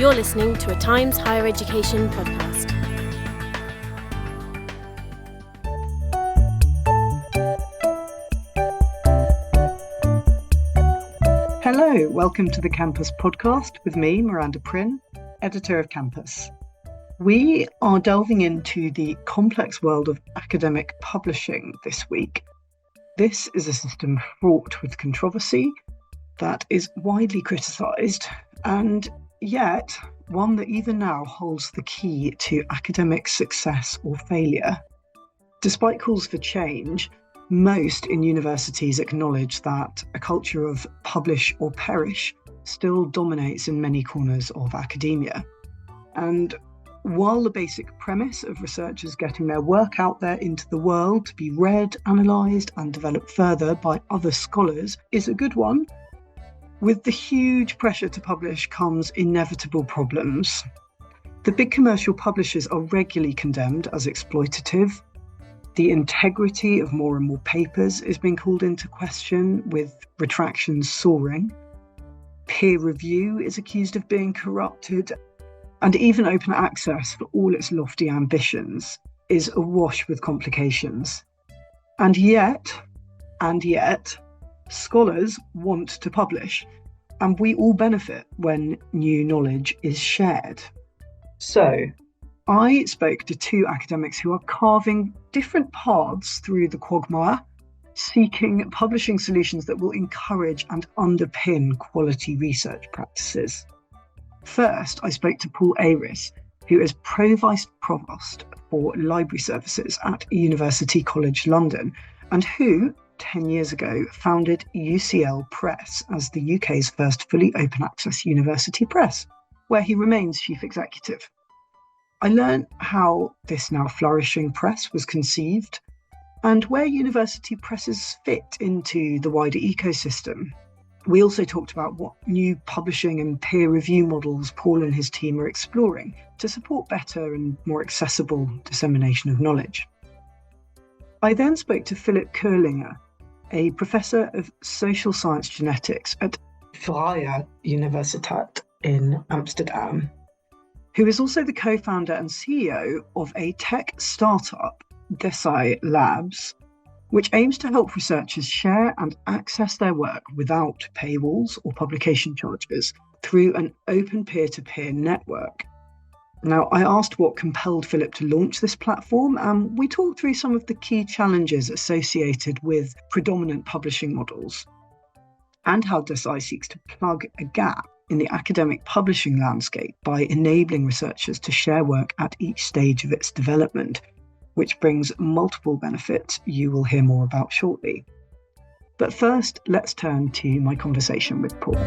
You're listening to a Times Higher Education podcast. Hello, welcome to the Campus podcast with me, Miranda Prynne, editor of Campus. We are delving into the complex world of academic publishing this week. This is a system fraught with controversy that is widely criticised, and yet one that even now holds the key to academic success or failure. Despite calls for change, most in universities acknowledge that a culture of publish or perish still dominates in many corners of academia. And while the basic premise of researchers getting their work out there into the world to be read, analysed and developed further by other scholars is a good one, with the huge pressure to publish comes inevitable problems. The big commercial publishers are regularly condemned as exploitative. The integrity of more and more papers is being called into question, with retractions soaring. Peer review is accused of being corrupted, and even open access, for all its lofty ambitions, is awash with complications. And yet, scholars want to publish, and we all benefit when new knowledge is shared. So, I spoke to two academics who are carving different paths through the quagmire, seeking publishing solutions that will encourage and underpin quality research practices. First, I spoke to Paul Ayris, who is provost for library services at University College London, and who, 10 years ago, founded UCL Press as the UK's first fully open access university press, where he remains chief executive. I learned how this now flourishing press was conceived and where university presses fit into the wider ecosystem. We also talked about what new publishing and peer review models Paul and his team are exploring to support better and more accessible dissemination of knowledge. I then spoke to Philip Kurlinger, a professor of social science genetics at Vrije Universiteit in Amsterdam, who is also the co-founder and CEO of a tech startup, Disseminate Labs, which aims to help researchers share and access their work without paywalls or publication charges through an open peer-to-peer network. Now, I asked what compelled Philip to launch this platform, and we talked through some of the key challenges associated with predominant publishing models, and how Disseminate seeks to plug a gap in the academic publishing landscape by enabling researchers to share work at each stage of its development, which brings multiple benefits you will hear more about shortly. But first, let's turn to my conversation with Paul.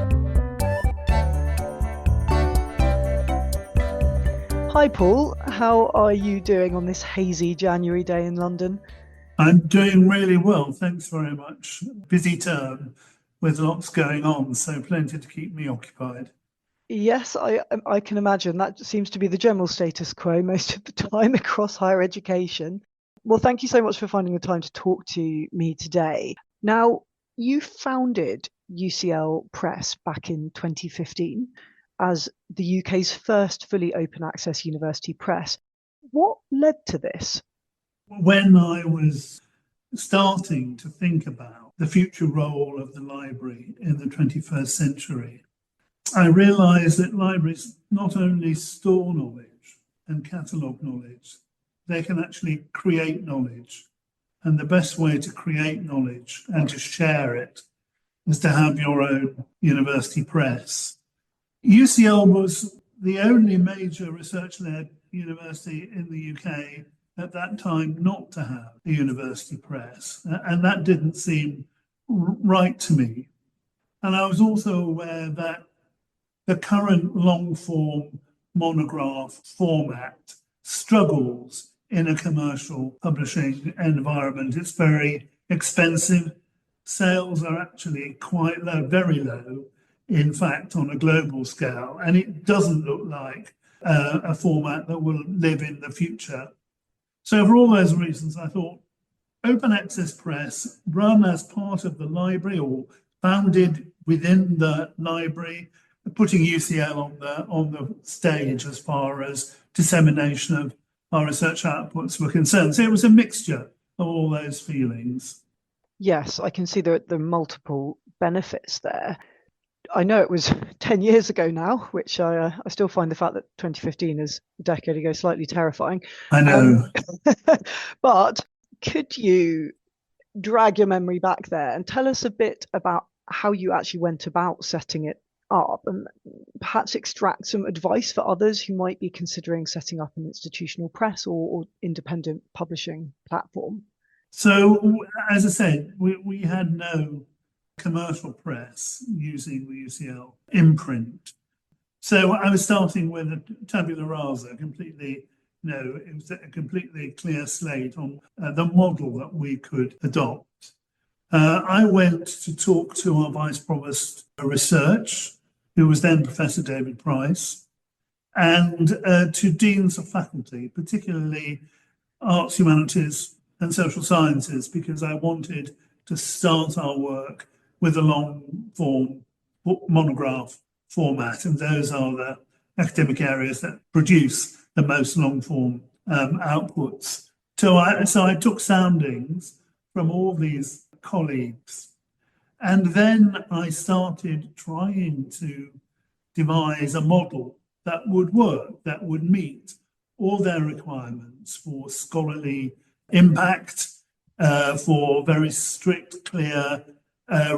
Hi Paul, how are you doing on this hazy January day in London? I'm doing really well, thanks very much. Busy term with lots going on, so plenty to keep me occupied. Yes, I can imagine. That seems to be the general status quo most of the time across higher education. Well, thank you so much for finding the time to talk to me today. Now, you founded UCL Press back in 2015 as the UK's first fully open access university press. What led to this? When I was starting to think about the future role of the library in the 21st century, I realised that libraries not only store knowledge and catalogue knowledge, they can actually create knowledge. And the best way to create knowledge and to share it is to have your own university press. UCL was the only major research-led university in the UK at that time not to have a university press. And that didn't seem right to me. And I was also aware that the current long-form monograph format struggles in a commercial publishing environment. It's very expensive. Sales are actually quite low, very low, in fact, on a global scale. And it doesn't look like a format that will live in the future. So for all those reasons, I thought open access press run as part of the library or founded within the library putting UCL on the stage as far as dissemination of our research outputs were concerned. So it was a mixture of all those feelings. Yes, I can see the multiple benefits there. I know it was 10 years ago now, which I still find the fact that 2015 is a decade ago slightly terrifying. I know. But could you drag your memory back there and tell us a bit about how you actually went about setting it up, and perhaps extract some advice for others who might be considering setting up an institutional press or independent publishing platform? So, as I said, we had no commercial press using the UCL imprint. So I was starting with a tabula rasa, completely, it was a completely clear slate on the model that we could adopt. I went to talk to our vice provost of research, who was then Professor David Price, and to deans of faculty, particularly arts, humanities, and social sciences, because I wanted to start our work with a long form monograph format, and those are the academic areas that produce the most long form outputs. So I took soundings from all these colleagues, and then I started trying to devise a model that would work, that would meet all their requirements for scholarly impact, for very strict, clear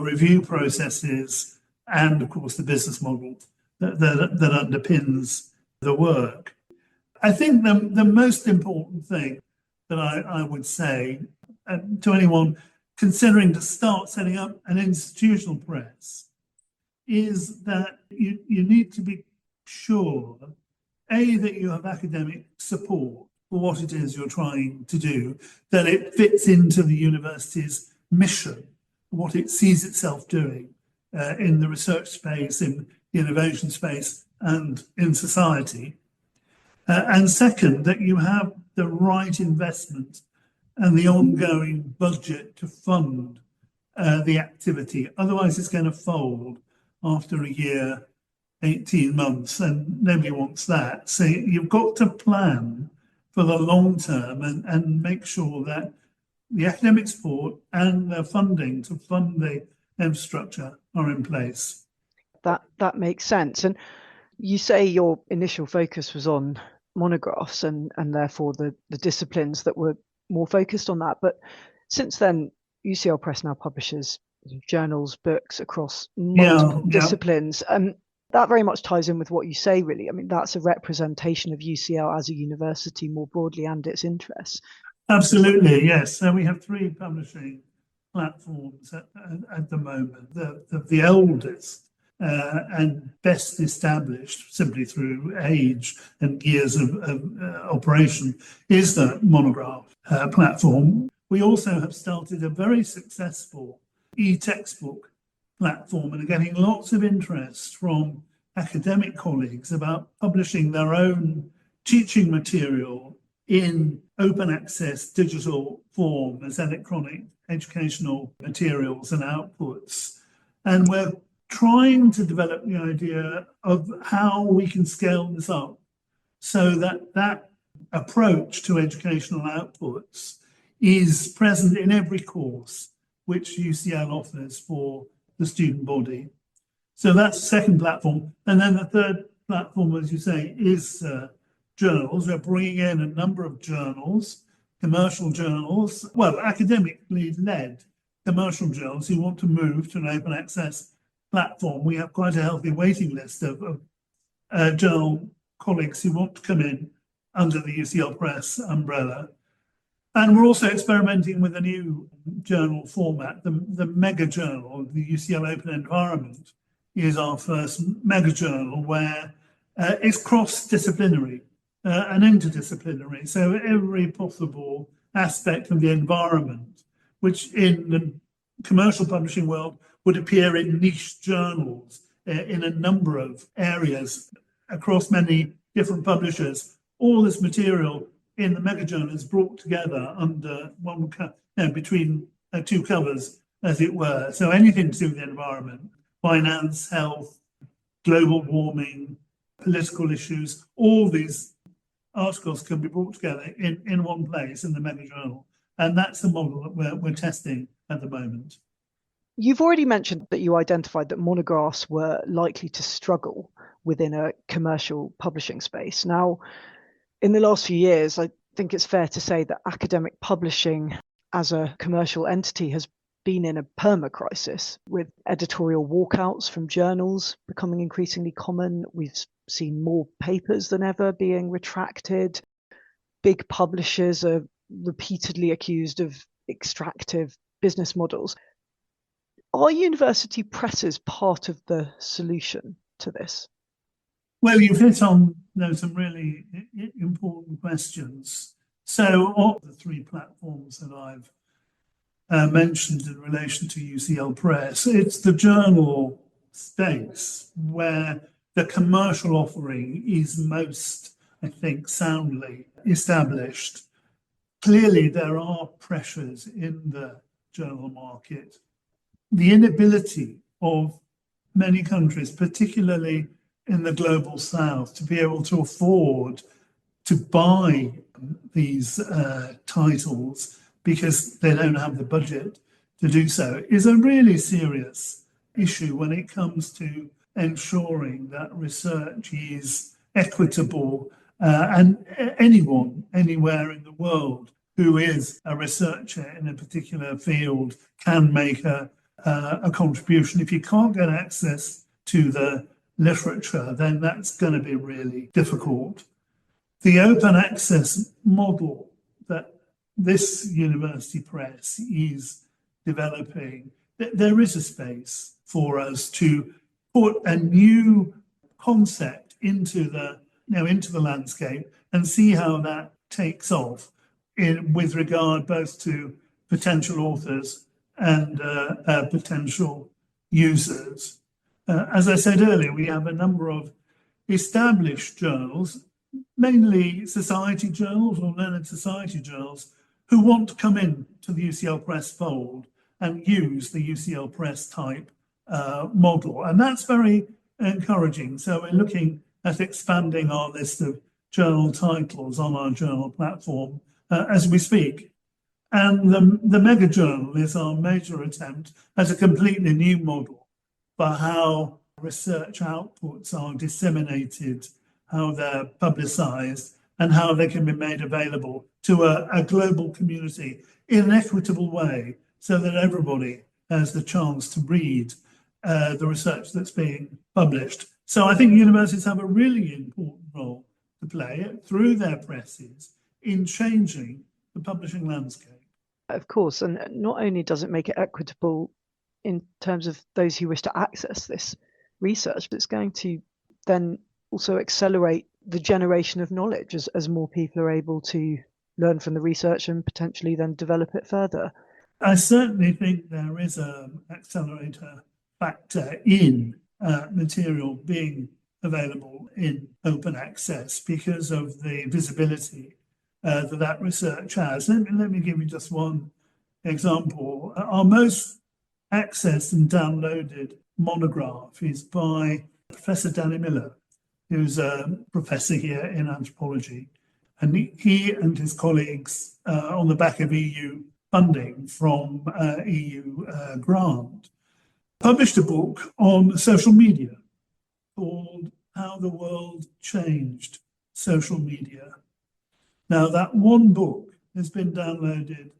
review processes, and of course the business model that underpins the work. I think the most important thing that I would say to anyone considering to start setting up an institutional press is that you need to be sure, A, that you have academic support for what it is you're trying to do, that it fits into the university's mission, what it sees itself doing in the research space, in the innovation space, and in society. And second, that you have the right investment and the ongoing budget to fund the activity. Otherwise, it's going to fold after a year, 18 months, and nobody wants that. So you've got to plan for the long term and make sure that the academic support and the funding to fund the infrastructure are in place. That makes sense. And you say your initial focus was on monographs and therefore the disciplines that were more focused on that. But since then, UCL Press now publishes journals, books across multiple disciplines. That very much ties in with what you say, really. I mean, that's a representation of UCL as a university more broadly and its interests. Absolutely, yes. So we have 3 publishing platforms at the moment. The oldest and best established, simply through age and years of operation, is the monograph platform. We also have started a very successful e-textbook platform and are getting lots of interest from academic colleagues about publishing their own teaching material in open access digital form as electronic educational materials and outputs. And we're trying to develop the idea of how we can scale this up so that that approach to educational outputs is present in every course which UCL offers for the student body. So that's the second platform. And then the third platform, as you say, is journals. We're bringing in a number of journals, commercial journals, well, academically led commercial journals who want to move to an open access platform. We have quite a healthy waiting list of journal colleagues who want to come in under the UCL Press umbrella. And we're also experimenting with a new journal format, the mega journal. The UCL Open Environment is our first mega journal where it's cross-disciplinary and interdisciplinary. So every possible aspect of the environment, which in the commercial publishing world would appear in niche journals in a number of areas across many different publishers, all this material in the mega journal is brought together under one, between 2 covers, as it were. So anything to do with the environment, finance, health, global warming, political issues, all these articles can be brought together in one place in the mega journal. And that's the model that we're testing at the moment. You've already mentioned that you identified that monographs were likely to struggle within a commercial publishing space. Now, in the last few years, I think it's fair to say that academic publishing as a commercial entity has been in a perma-crisis, with editorial walkouts from journals becoming increasingly common. We've seen more papers than ever being retracted. Big publishers are repeatedly accused of extractive business models. Are university presses part of the solution to this? Well, you've hit on some really important questions. So of the three platforms that I've mentioned in relation to UCL Press, it's the journal space where the commercial offering is most, I think, soundly established. Clearly, there are pressures in the journal market. The inability of many countries, particularly in the global south, to be able to afford to buy these titles because they don't have the budget to do so is a really serious issue when it comes to ensuring that research is equitable and anyone, anywhere in the world who is a researcher in a particular field can make a contribution. If you can't get access to the literature, then that's going to be really difficult. The open access model that this university press is developing, there is a space for us to put a new concept into the landscape and see how that takes off with regard both to potential authors and potential users. As I said earlier, we have a number of established journals, mainly society journals or learned society journals, who want to come in to the UCL Press fold and use the UCL Press type model. And that's very encouraging. So we're looking at expanding our list of journal titles on our journal platform as we speak. And the mega journal is our major attempt at a completely new model for how research outputs are disseminated, how they're publicized, and how they can be made available to a global community in an equitable way so that everybody has the chance to read the research that's being published. So I think universities have a really important role to play through their presses in changing the publishing landscape. Of course, and not only does it make it equitable in terms of those who wish to access this research, but it's going to then also accelerate the generation of knowledge as more people are able to learn from the research and potentially then develop it further. I certainly think there is an accelerator factor in material being available in open access because of the visibility that research has. Let me give you just one example. Our most accessed and downloaded monograph is by Professor Danny Miller, who's a professor here in anthropology. And he and his colleagues, on the back of EU funding from EU grant, published a book on social media called How the World Changed Social Media. Now, that one book has been downloaded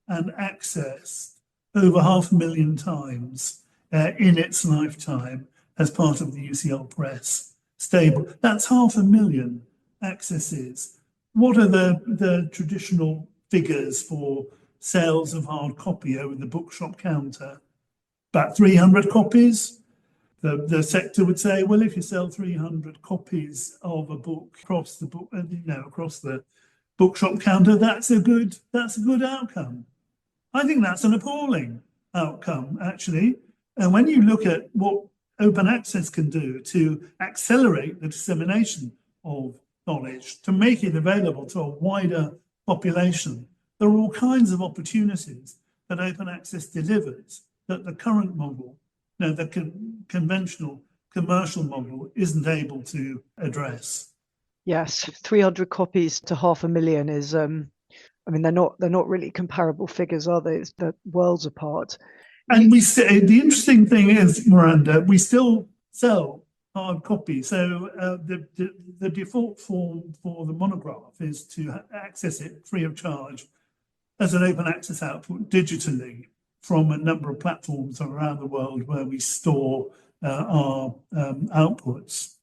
and accessed over 500,000 times in its lifetime as part of the UCL Press stable. That's 500,000 accesses. What are the traditional figures for sales of hard copy over the bookshop counter? About 300 copies. The sector would say, well, if you sell 300 copies of a book across the bookshop counter, that's a good outcome. I think that's an appalling outcome, actually. And when you look at what open access can do to accelerate the dissemination of knowledge, to make it available to a wider population, there are all kinds of opportunities that open access delivers that the current model, the conventional commercial model isn't able to address. Yes, 300 copies to 500,000 is, I mean, they're not really comparable figures, are they? They're worlds apart. And the interesting thing is, Miranda, we still sell hard copy. So the default form for the monograph is to access it free of charge as an open access output digitally from a number of platforms around the world where we store our outputs.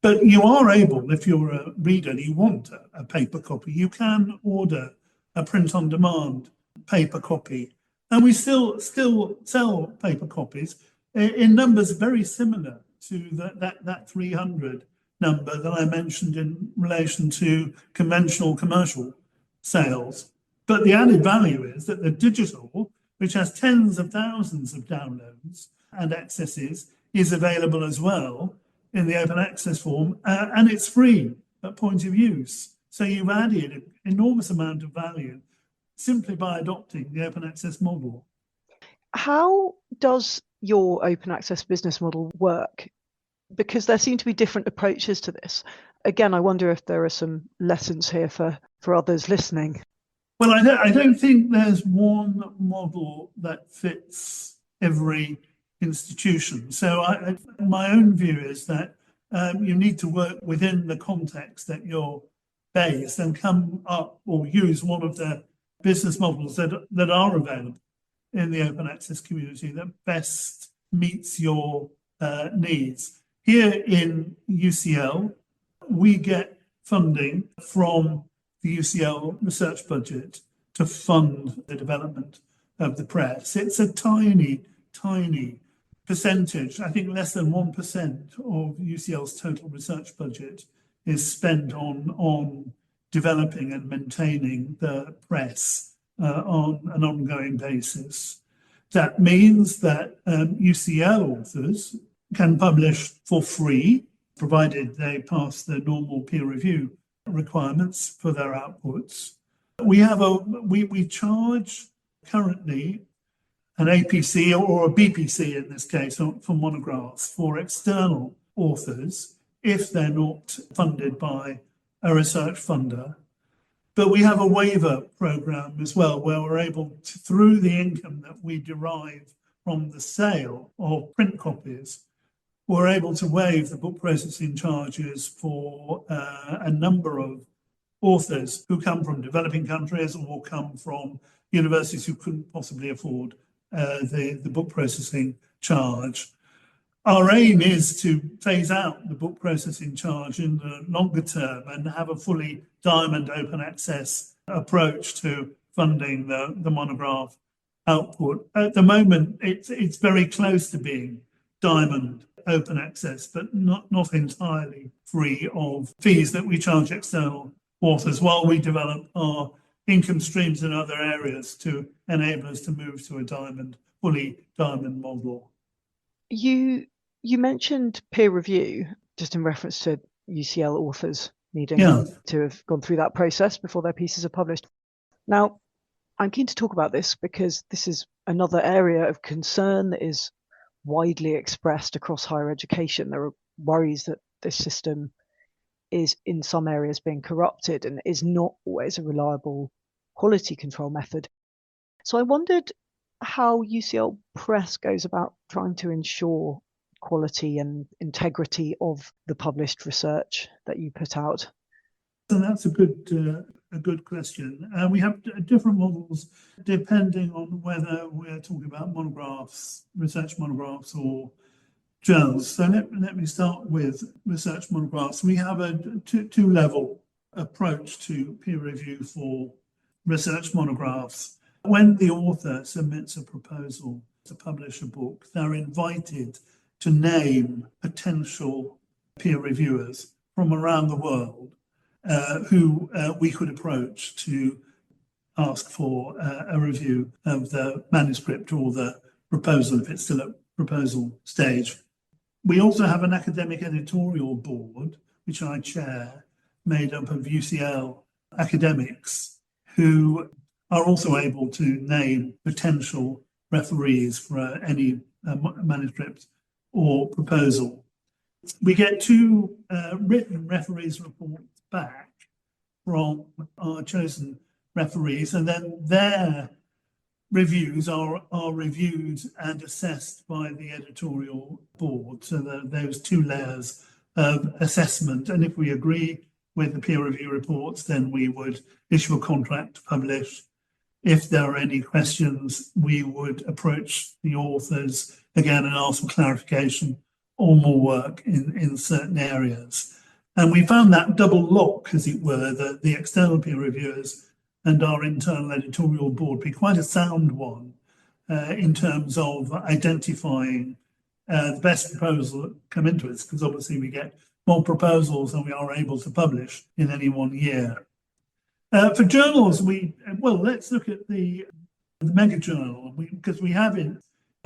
But you are able, if you're a reader and you want a paper copy, you can order a print on demand paper copy. And we still sell paper copies in numbers very similar to that 300 number that I mentioned in relation to conventional commercial sales. But the added value is that the digital, which has tens of thousands of downloads and accesses, is available as well in the open access form, and it's free at point of use. So you've added an enormous amount of value simply by adopting the open access model. How does your open access business model work? Because there seem to be different approaches to this. Again, I wonder if there are some lessons here for others listening. Well, I don't think there's one model that fits every institution. So my own view is that you need to work within the context that you're based and come up or use one of the business models that are available in the open access community that best meets your needs. Here in UCL, we get funding from the UCL research budget to fund the development of the press. It's a tiny percentage. I think less than 1% of UCL's total research budget is spent on developing and maintaining the press on an ongoing basis. That means that UCL authors can publish for free, provided they pass the normal peer review requirements for their outputs. We charge currently an APC or a BPC in this case for monographs for external authors if they're not funded by a research funder. But we have a waiver program as well, where we're able to, through the income that we derive from the sale of print copies, we're able to waive the book processing charges for a number of authors who come from developing countries or come from universities who couldn't possibly afford the book processing charge. Our aim is to phase out the book processing charge in the longer term and have a fully diamond open access approach to funding the monograph output. At the moment, it's very close to being diamond open access, but not entirely free of fees that we charge external authors while we develop our income streams in other areas to enable us to move to a fully diamond model. You mentioned peer review, just in reference to UCL authors needing to have gone through that process before their pieces are published. Now, I'm keen to talk about this because this is another area of concern that is widely expressed across higher education. There are worries that this system is in some areas being corrupted and is not always a reliable quality control method. So I wondered how UCL Press goes about trying to ensure quality and integrity of the published research that you put out. So that's a good question. We have different models depending on whether we're talking about monographs, research monographs, or journals. So let me start with research monographs. We have a two-level approach to peer review for research monographs. When the author submits a proposal to publish a book, they're invited to name potential peer reviewers from around the world who we could approach to ask for a review of the manuscript or the proposal if it's still at proposal stage. We also have an academic editorial board, which I chair, made up of UCL academics who are also able to name potential referees for any manuscript or proposal. we get two written referees' reports back from our chosen referees, and then their reviews are reviewed and assessed by the editorial board. So those two layers of assessment. And if we agree with the peer review reports, then we would issue a contract to publish. If there are any questions, we would approach the authors again and ask for clarification or more work in certain areas. And we found that double lock, as it were, the external peer reviewers and our internal editorial board be quite a sound one in terms of identifying the best proposal that come into us, because obviously we get more proposals than we are able to publish in any one year. For journals, let's look at the mega journal, because we have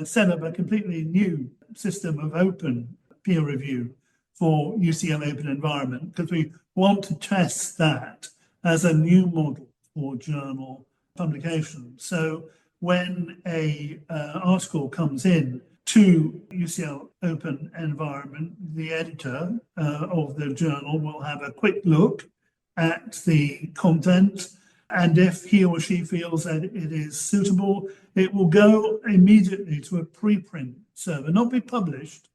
set up a completely new system of open peer review for UCL Open Environment, because we want to test that as a new model for journal publication. So when a article comes in to UCL Open Environment, the editor of the journal will have a quick look at the content, and if he or she feels that it is suitable, it will go immediately to a preprint server, not be published,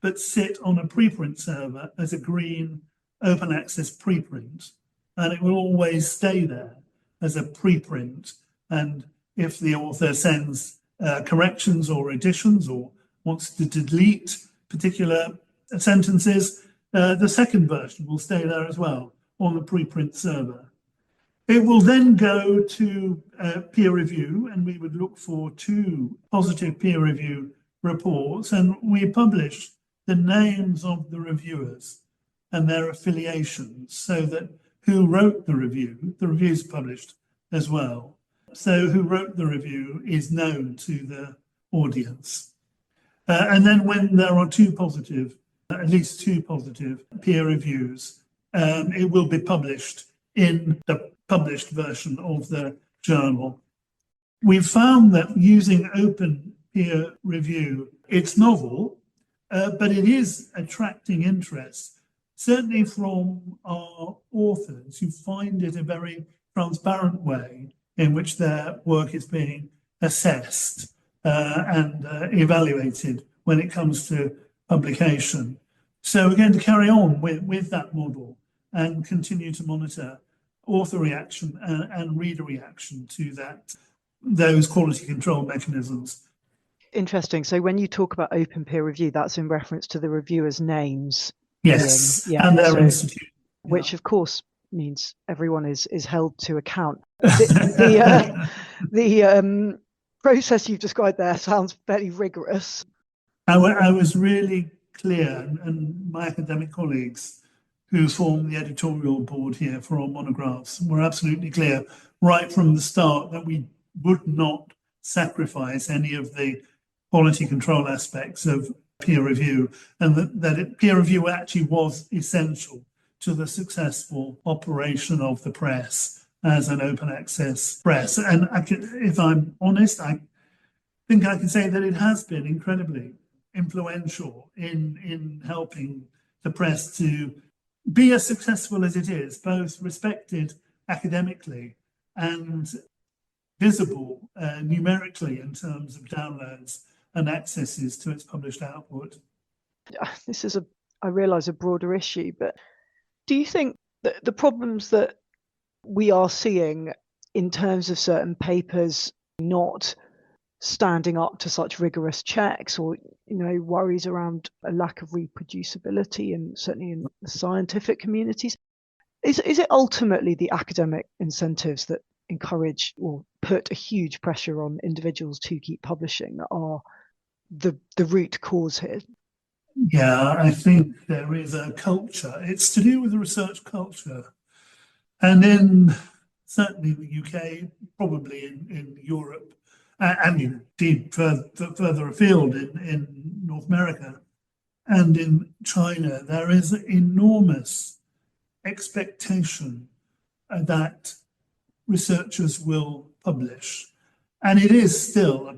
but sit on a preprint server as a green open access preprint, and it will always stay there as a preprint. And if the author sends corrections or additions or wants to delete particular sentences, the second version will stay there as well on the preprint server. It will then go to peer review, and we would look for 2 positive peer review reports, and we publish the names of the reviewers and their affiliations, so that who wrote the reviews published as well. So who wrote the review is known to the audience. And then when there are at least two positive peer reviews, it will be published in the published version of the journal. We've found that using open peer review, it's novel, but it is attracting interest, certainly from our authors who find it a very transparent way in which their work is being assessed and evaluated when it comes to publication. So we're going to carry on with that model and continue to monitor author reaction and reader reaction to those quality control mechanisms. Interesting. So when you talk about open peer review, that's in reference to the reviewers' names. Yes, and their institute. Which, of course, means everyone is held to account. The process you've described there sounds fairly rigorous. I was really clear, and my academic colleagues who form the editorial board here for our monographs were absolutely clear right from the start that we would not sacrifice any of the quality control aspects of peer review, and that peer review actually was essential to the successful operation of the press as an open access press. And if I'm honest, I think I can say that it has been incredibly influential in helping the press to be as successful as it is, both respected academically and visible numerically in terms of downloads and accesses to its published output. This is I realise, a broader issue, but do you think that the problems that we are seeing in terms of certain papers not standing up to such rigorous checks, or worries around a lack of reproducibility, and certainly in the scientific communities, is it ultimately the academic incentives that encourage or put a huge pressure on individuals to keep publishing that are the root cause here? Yeah, I think there is a culture. It's to do with the research culture, and certainly in the UK, probably in Europe, and indeed further afield in North America and in China, there is enormous expectation that researchers will publish. And it is still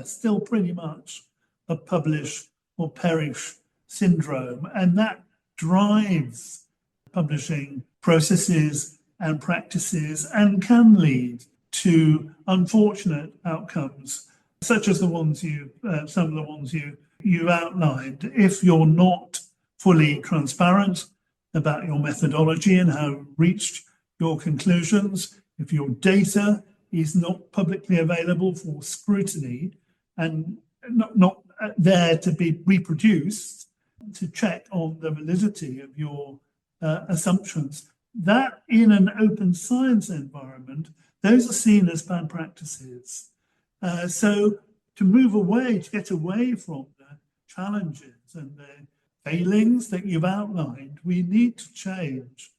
still pretty much a publish or perish syndrome, and that drives publishing processes and practices and can lead to unfortunate outcomes, such as the ones some of the ones you outlined. If you're not fully transparent about your methodology and how you reached your conclusions, if your data is not publicly available for scrutiny and not there to be reproduced to check on the validity of your assumptions, that in an open science environment, those are seen as bad practices. So to get away from the challenges and the failings that you've outlined, we need to change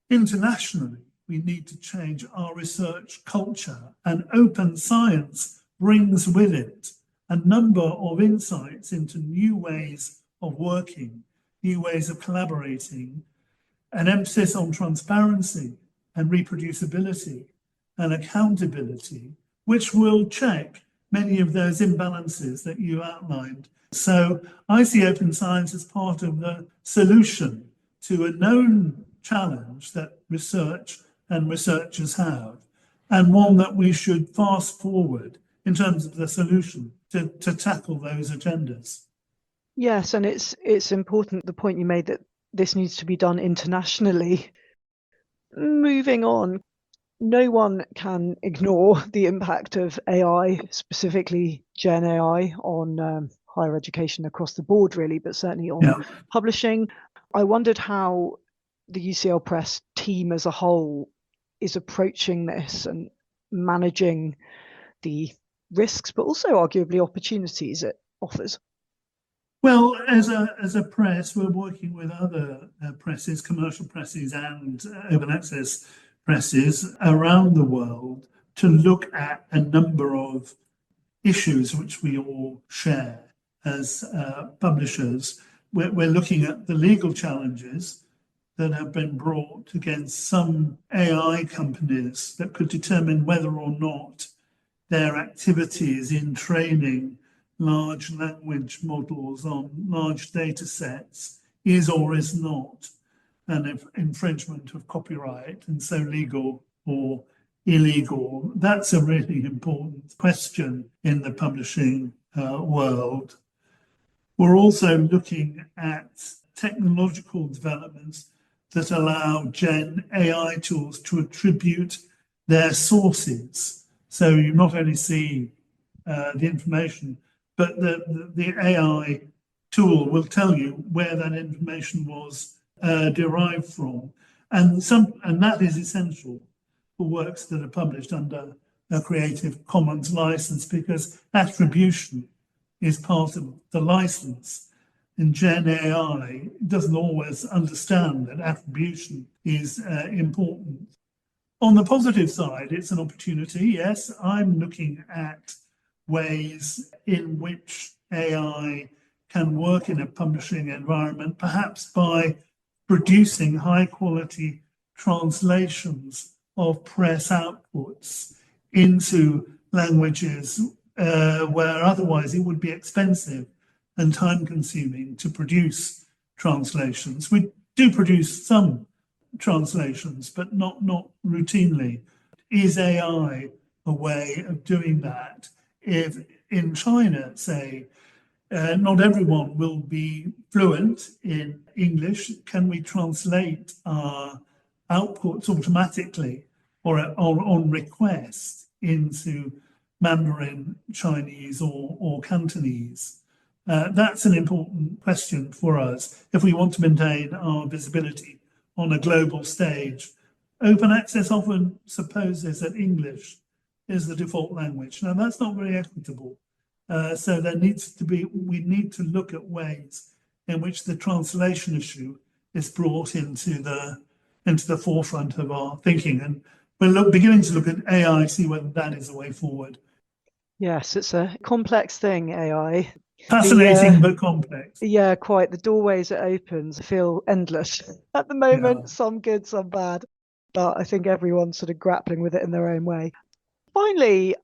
internationally. We need to change our research culture, and open science brings with it a number of insights into new ways of working, new ways of collaborating, an emphasis on transparency and reproducibility and accountability, which will check many of those imbalances that you outlined. So I see open science as part of the solution to a known challenge that research and researchers have, and one that we should fast forward in terms of the solution to tackle those agendas. Yes, and it's important, the point you made, that this needs to be done internationally. Moving on, no one can ignore the impact of AI, specifically Gen AI, on higher education across the board, really, but certainly on publishing. I wondered how the UCL Press team as a whole is approaching this and managing the risks, but also arguably opportunities it offers. Well, as a press, we're working with other presses, commercial presses and open access presses around the world to look at a number of issues which we all share as publishers. We're looking at the legal challenges that have been brought against some AI companies that could determine whether or not their activities in training large language models on large data sets is or is not an infringement of copyright, and so legal or illegal. That's a really important question in the publishing world. We're also looking at technological developments that allow Gen AI tools to attribute their sources. So you not only see the information, but the AI tool will tell you where that information was derived from. And that is essential for works that are published under a Creative Commons license, because attribution is part of the license. And Gen AI doesn't always understand that attribution is important. On the positive side, it's an opportunity. Yes, I'm looking at ways in which AI can work in a publishing environment, perhaps by producing high quality translations of press outputs into languages where otherwise it would be expensive and time consuming to produce translations. We do produce some translations, but not routinely. Is AI a way of doing that? If in China, say, not everyone will be fluent in English, can we translate our outputs automatically or on request into Mandarin, Chinese, or Cantonese? That's an important question for us if we want to maintain our visibility on a global stage. Open access often supposes that English is the default language. Now, that's not very equitable. So we need to look at ways in which the translation issue is brought into the forefront of our thinking. And we're beginning to look at AI, see whether that is a way forward. Yes, it's a complex thing, AI. Fascinating, but complex. Yeah, quite. The doorways it opens feel endless at the moment, some good, some bad. But I think everyone's sort of grappling with it in their own way. Finally,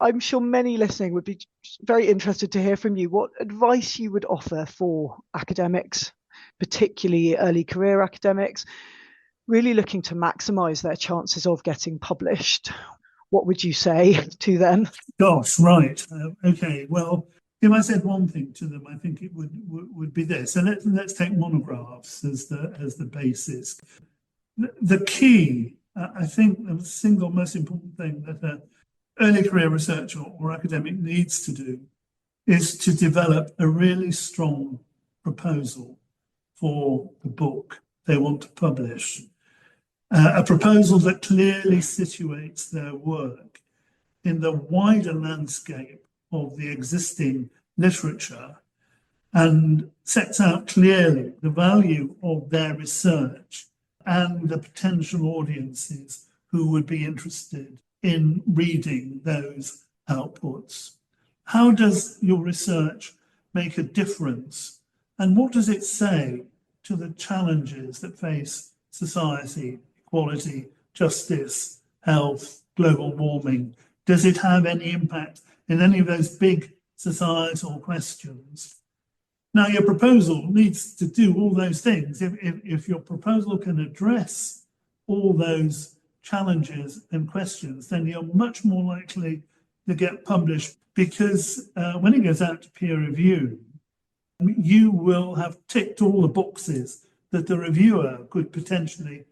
I'm sure many listening would be very interested to hear from you what advice you would offer for academics, particularly early career academics, really looking to maximise their chances of getting published. What would you say to them? Gosh, right. Okay. Well, if I said one thing to them, I think it would be this. And let's take monographs as the basis. The key, I think, the single most important thing that an early career researcher or academic needs to do is to develop a really strong proposal for the book they want to publish. A proposal that clearly situates their work in the wider landscape of the existing literature and sets out clearly the value of their research and the potential audiences who would be interested in reading those outputs. How does your research make a difference? And what does it say to the challenges that face society, equality, justice, health, global warming? Does it have any impact in any of those big societal questions? Now, your proposal needs to do all those things. If your proposal can address all those challenges and questions, then you're much more likely to get published, because when it goes out to peer review, you will have ticked all the boxes that the reviewer could potentially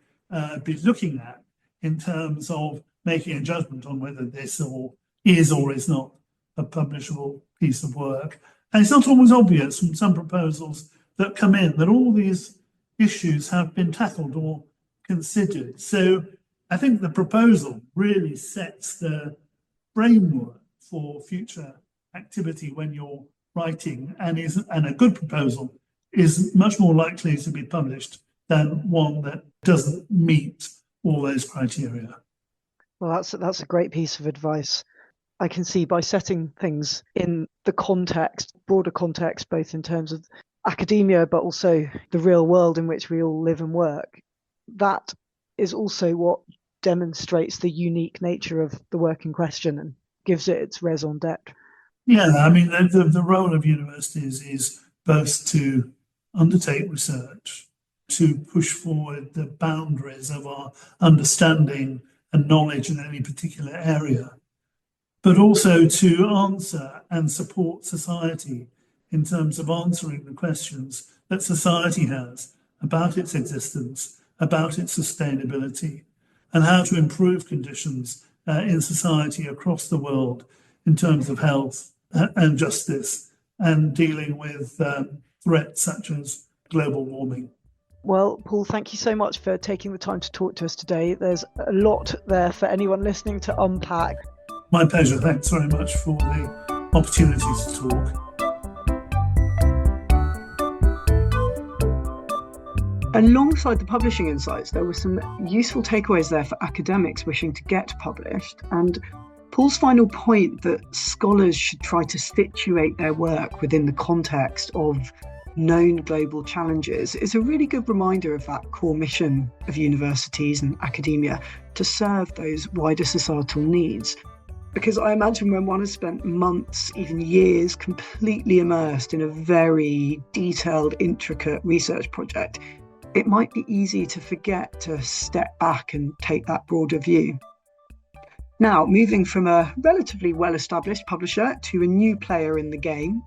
be looking at in terms of making a judgment on whether this or is not a publishable piece of work. And it's not always obvious from some proposals that come in that all these issues have been tackled or considered. So I think the proposal really sets the framework for future activity when you're writing, and a good proposal is much more likely to be published than one that doesn't meet all those criteria. Well, that's a great piece of advice. I can see by setting things in the context, broader context, both in terms of academia, but also the real world in which we all live and work, that is also what demonstrates the unique nature of the work in question and gives it its raison d'etre. Yeah, I mean, the role of universities is both to undertake research, to push forward the boundaries of our understanding and knowledge in any particular area, but also to answer and support society in terms of answering the questions that society has about its existence, about its sustainability, and how to improve conditions in society across the world in terms of health and justice, and dealing with threats such as global warming. Well, Paul, thank you so much for taking the time to talk to us today. There's a lot there for anyone listening to unpack. My pleasure. Thanks very much for the opportunity to talk. Alongside the publishing insights, there were some useful takeaways there for academics wishing to get published. And Paul's final point that scholars should try to situate their work within the context of known global challenges is a really good reminder of that core mission of universities and academia to serve those wider societal needs. Because I imagine when one has spent months, even years, completely immersed in a very detailed, intricate research project, it might be easy to forget to step back and take that broader view. Now, moving from a relatively well-established publisher to a new player in the game,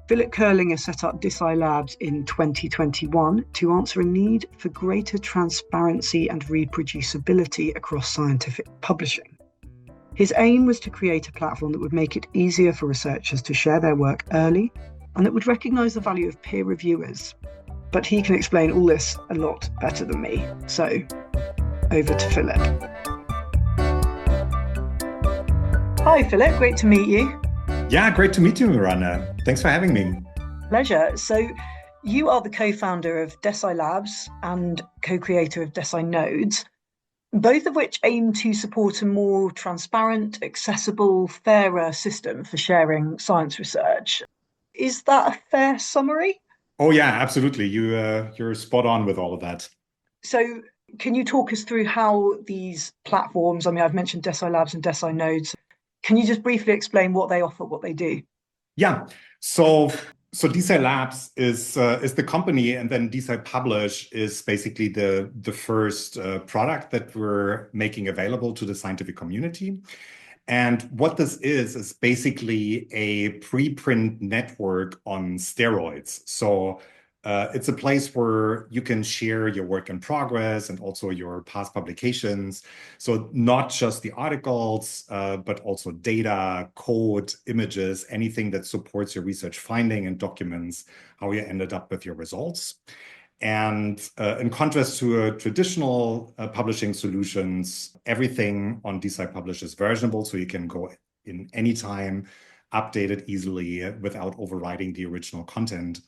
Philip Curlinger set up DISI Labs in 2021 to answer a need for greater transparency and reproducibility across scientific publishing. His aim was to create a platform that would make it easier for researchers to share their work early and that would recognise the value of peer reviewers. But he can explain all this a lot better than me. So, over to Philip. Hi, Philip. Great to meet you. Yeah, great to meet you, Miranda. Thanks for having me. Pleasure. So, you are the co-founder of DISI Labs and co-creator of DISI Nodes, both of which aim to support a more transparent, accessible, fairer system for sharing science research. Is that a fair summary? Oh yeah, absolutely. You're spot on with all of that. So can you talk us through how these platforms, I mean, I've mentioned DISI Labs and DISI Nodes, Can you just briefly explain what they offer, what they do? Yeah. So DeSci Labs is the company, and then DeSci Publish is basically the first product that we're making available to the scientific community. And what this is basically a preprint network on steroids. So it's a place where you can share your work in progress and also your past publications. So not just the articles, but also data, code, images, anything that supports your research finding and documents how you ended up with your results. And in contrast to traditional publishing solutions, everything on DeSci Publish is versionable, so you can go in anytime, update it easily without overriding the original content.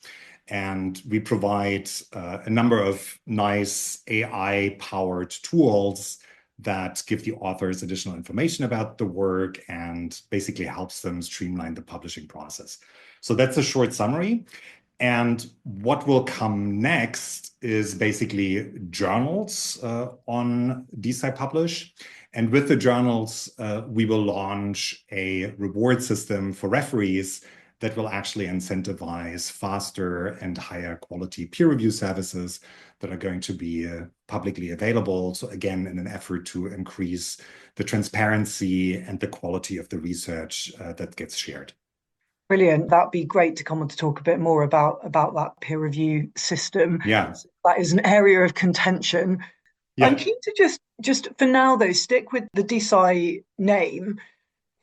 And we provide a number of nice AI-powered tools that give the authors additional information about the work and basically helps them streamline the publishing process. So that's a short summary. And what will come next is basically journals on DeSci Publish. And with the journals, we will launch a reward system for referees that will actually incentivize faster and higher quality peer review services that are going to be publicly available. So again, in an effort to increase the transparency and the quality of the research that gets shared. Brilliant. That'd be great to come on to talk a bit more about that peer review system. Yeah. That is an area of contention. Yeah. I'm keen to just for now, though, stick with the DeSci name.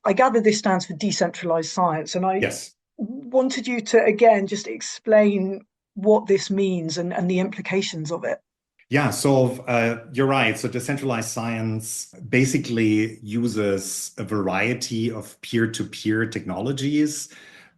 I gather this stands for decentralized science. And I wanted you to, again, just explain what this means and the implications of it. Yeah, so you're right. So decentralized science basically uses a variety of peer-to-peer technologies,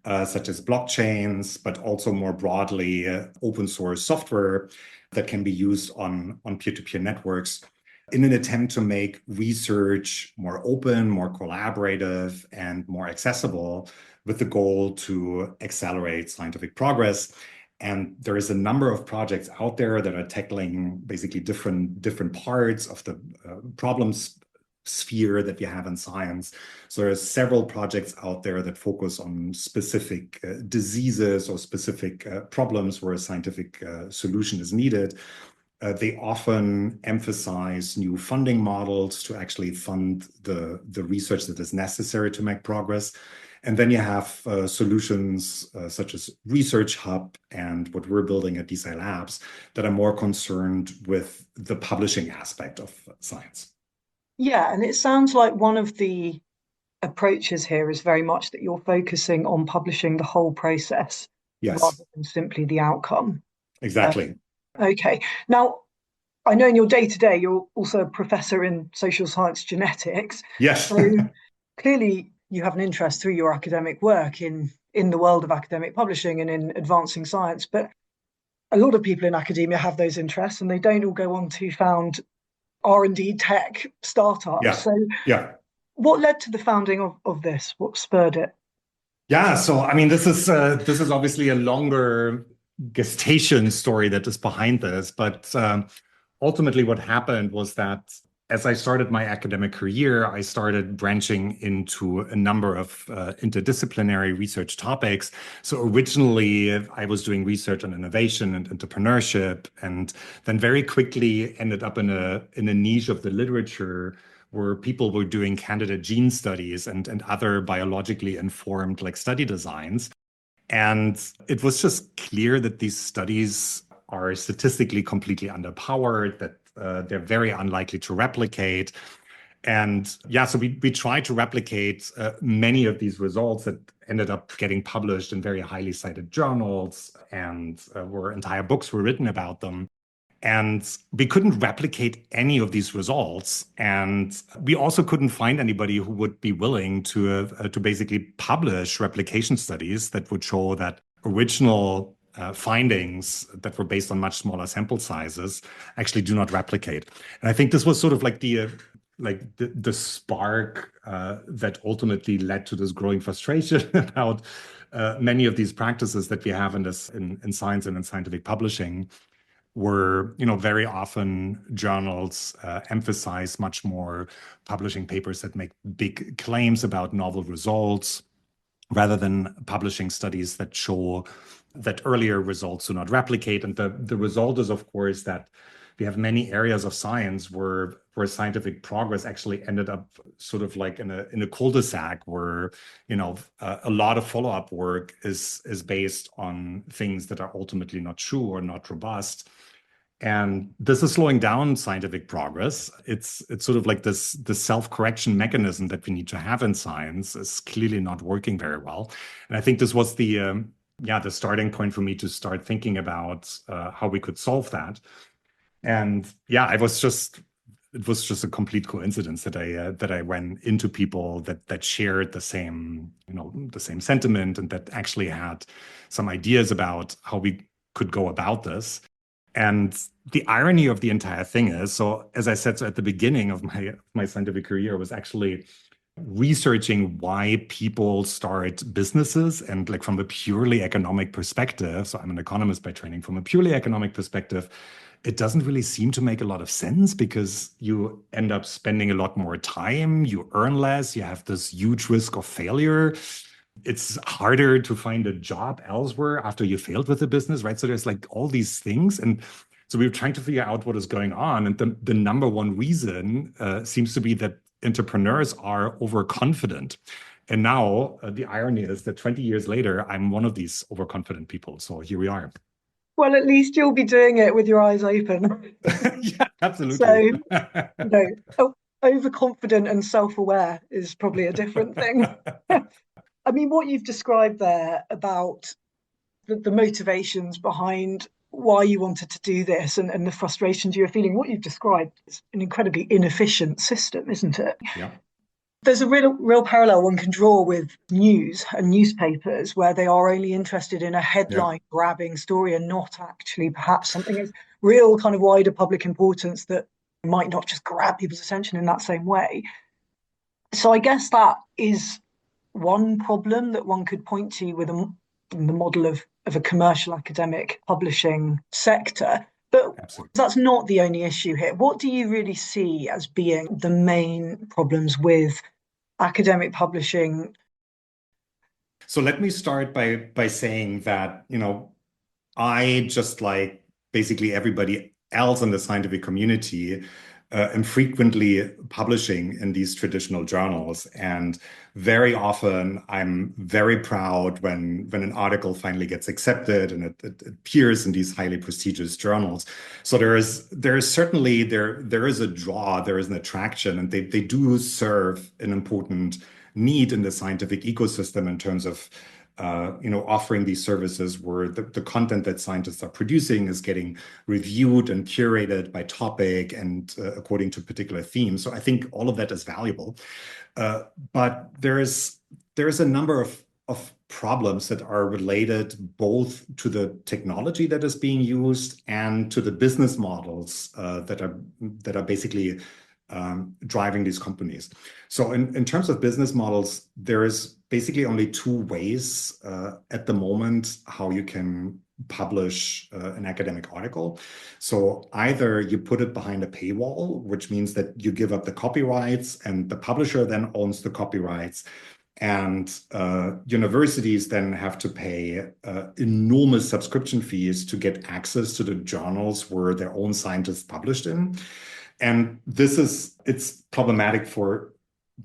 such as blockchains, but also more broadly open source software that can be used on peer-to-peer networks in an attempt to make research more open, more collaborative, and more accessible, with the goal to accelerate scientific progress. And there is a number of projects out there that are tackling basically different parts of the problems sphere that we have in science. So there are several projects out there that focus on specific diseases or specific problems where a scientific solution is needed. They often emphasize new funding models to actually fund the research that is necessary to make progress. And then you have solutions such as Research Hub and what we're building at DeSci Labs that are more concerned with the publishing aspect of science. Yeah, and it sounds like one of the approaches here is very much that you're focusing on publishing the whole process rather than simply the outcome. Exactly. Okay. Now, I know in your day-to-day, you're also a professor in social science genetics. Yes. So clearly, you have an interest through your academic work in the world of academic publishing and in advancing science. But a lot of people in academia have those interests, and they don't all go on to found R&D tech startups. Yeah. So what led to the founding of this? What spurred it? Yeah, so I mean, this is obviously a longer gestation story that is behind this, but ultimately what happened was that as I started my academic career, I started branching into a number of interdisciplinary research topics. So originally, I was doing research on innovation and entrepreneurship, and then very quickly ended up in a niche of the literature where people were doing candidate gene studies and other biologically informed like study designs. And it was just clear that these studies are statistically completely underpowered, that they're very unlikely to replicate. And yeah, so we tried to replicate many of these results that ended up getting published in very highly cited journals, and where entire books were written about them. And we couldn't replicate any of these results. And we also couldn't find anybody who would be willing to basically publish replication studies that would show that original findings that were based on much smaller sample sizes actually do not replicate. And I think this was sort of like the spark that ultimately led to this growing frustration about many of these practices that we have in science and in scientific publishing. where, very often journals emphasize much more publishing papers that make big claims about novel results, rather than publishing studies that show that earlier results do not replicate. And the result is, of course, that we have many areas of science where scientific progress actually ended up sort of like in a cul-de-sac where, a lot of follow-up work is based on things that are ultimately not true or not robust. And this is slowing down scientific progress. It's sort of like this self-correction mechanism that we need to have in science is clearly not working very well. And I think this was the starting point for me to start thinking about how we could solve that. And it was just a complete coincidence that I went into people that shared the same sentiment and that actually had some ideas about how we could go about this. And the irony of the entire thing is, so as I said, so at the beginning of my scientific career was actually researching why people start businesses, and like from a purely economic perspective. So I'm an economist by training. From a purely economic perspective, it doesn't really seem to make a lot of sense because you end up spending a lot more time, you earn less, you have this huge risk of failure. It's harder to find a job elsewhere after you failed with the business, right? So there's like all these things. And so we were trying to figure out what is going on. And the number one reason seems to be that entrepreneurs are overconfident. And now the irony is that 20 years later, I'm one of these overconfident people. So here we are. Well, at least you'll be doing it with your eyes open. Yeah, absolutely. So, overconfident and self-aware is probably a different thing. I mean, what you've described there about the motivations behind why you wanted to do this and the frustrations you were feeling, what you've described is an incredibly inefficient system, isn't it? Yeah. There's a real parallel one can draw with news and newspapers where they are only interested in a headline grabbing story and not actually perhaps something of real kind of wider public importance that might not just grab people's attention in that same way. So I guess that is one problem that one could point to with the model of a commercial academic publishing sector. But Absolutely. That's not the only issue here. What do you really see as being the main problems with academic publishing? So let me start by saying that, I, just like basically everybody else in the scientific community, am frequently publishing in these traditional journals. And very often I'm very proud when an article finally gets accepted and it appears in these highly prestigious journals. So there is certainly there is a draw, there is an attraction, and they do serve an important need in the scientific ecosystem in terms of offering these services where the content that scientists are producing is getting reviewed and curated by topic and according to particular themes. So I think all of that is valuable. But there is a number of problems that are related both to the technology that is being used and to the business models that are basically driving these companies. So in terms of business models, there is basically only two ways at the moment how you can publish an academic article. So either you put it behind a paywall, which means that you give up the copyrights and the publisher then owns the copyrights. And universities then have to pay enormous subscription fees to get access to the journals where their own scientists published in. And it's problematic for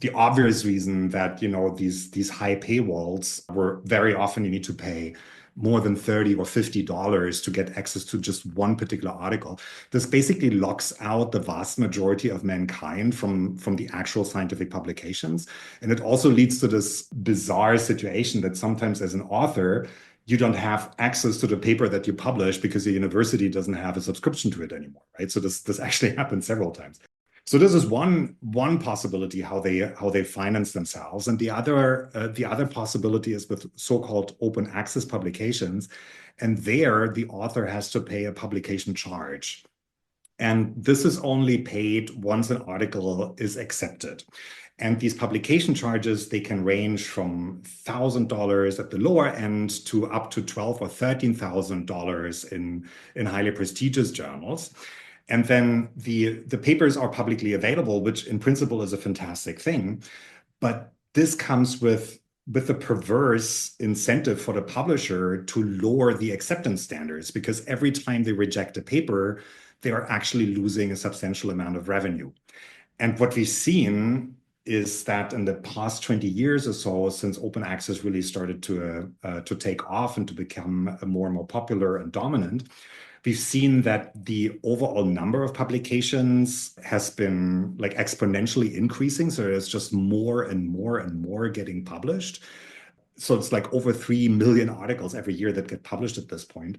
the obvious reason that, these high paywalls where very often you need to pay more than $30 or $50 to get access to just one particular article. This basically locks out the vast majority of mankind from the actual scientific publications. And it also leads to this bizarre situation that sometimes as an author, you don't have access to the paper that you publish because the university doesn't have a subscription to it anymore, right? So this actually happened several times. So this is one possibility how they finance themselves, and the other possibility is with so-called open access publications, and there the author has to pay a publication charge. And this is only paid once an article is accepted. And these publication charges, they can range from $1,000 at the lower end to up to $12,000 or $13,000 in highly prestigious journals. And then the papers are publicly available, which in principle is a fantastic thing. But this comes with the perverse incentive for the publisher to lower the acceptance standards, because every time they reject a paper, they are actually losing a substantial amount of revenue. And what we've seen is that in the past 20 years or so, since open access really started to take off and to become more and more popular and dominant, we've seen that the overall number of publications has been like exponentially increasing. So there's just more and more and more getting published. So it's like over 3 million articles every year that get published at this point.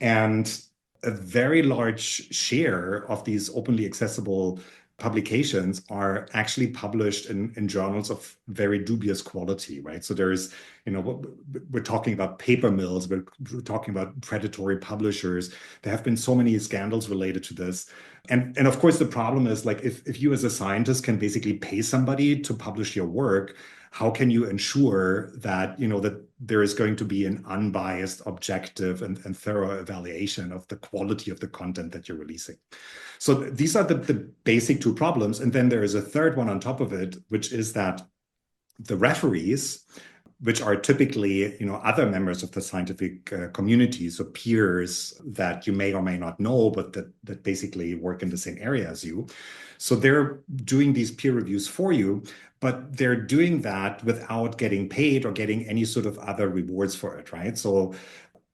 And a very large share of these openly accessible publications are actually published in journals of very dubious quality, right? So there's, we're talking about paper mills, we're talking about predatory publishers. There have been so many scandals related to this. And of course, the problem is like, if you as a scientist can basically pay somebody to publish your work, how can you ensure that, that there is going to be an unbiased, objective, and thorough evaluation of the quality of the content that you're releasing? So these are the basic two problems. And then there is a third one on top of it, which is that the referees, which are typically, other members of the scientific community, so peers that you may or may not know, but that basically work in the same area as you. So they're doing these peer reviews for you, but they're doing that without getting paid or getting any sort of other rewards for it, right? So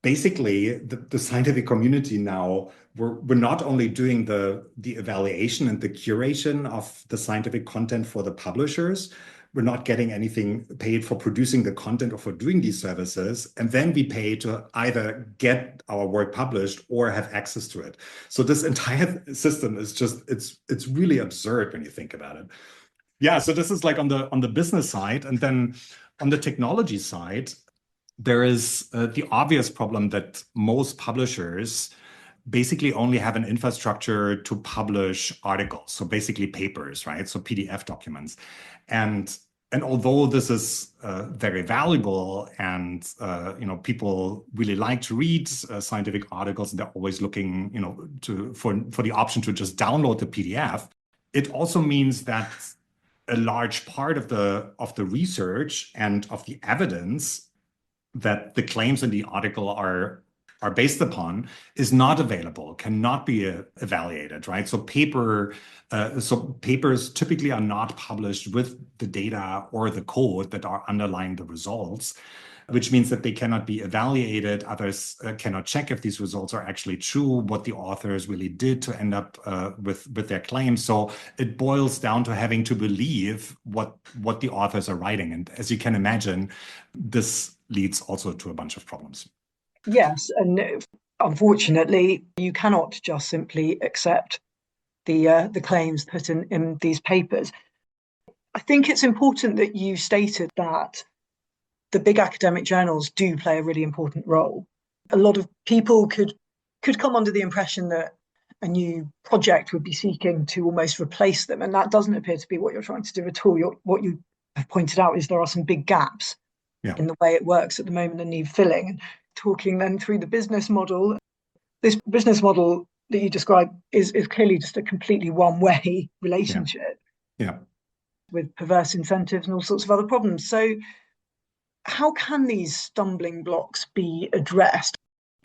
basically, the scientific community now, we're not only doing the evaluation and the curation of the scientific content for the publishers, we're not getting anything paid for producing the content or for doing these services. And then we pay to either get our work published or have access to it. So this entire system is just, it's really absurd when you think about it. Yeah, so this is like on the business side. And then on the technology side, there is the obvious problem that most publishers basically only have an infrastructure to publish articles, so basically papers, right? So PDF documents. And although this is very valuable and people really like to read scientific articles, and they're always looking for the option to just download the PDF, it also means that a large part of the research and of the evidence that the claims in the article are based upon is not available, cannot be evaluated, right? So papers typically are not published with the data or the code that are underlying the results, which means that they cannot be evaluated. Others cannot check if these results are actually true, what the authors really did to end up with their claims. So it boils down to having to believe what the authors are writing. And as you can imagine, this leads also to a bunch of problems. Yes, and unfortunately, you cannot just simply accept the claims put in these papers. I think it's important that you stated that the big academic journals do play a really important role. A lot of people could come under the impression that a new project would be seeking to almost replace them, and that doesn't appear to be what you're trying to do at all. What you have pointed out is there are some big gaps in the way it works at the moment and need filling. And talking then through the business model, this business model that you describe is clearly just a completely one-way relationship with perverse incentives and all sorts of other problems. So how can these stumbling blocks be addressed?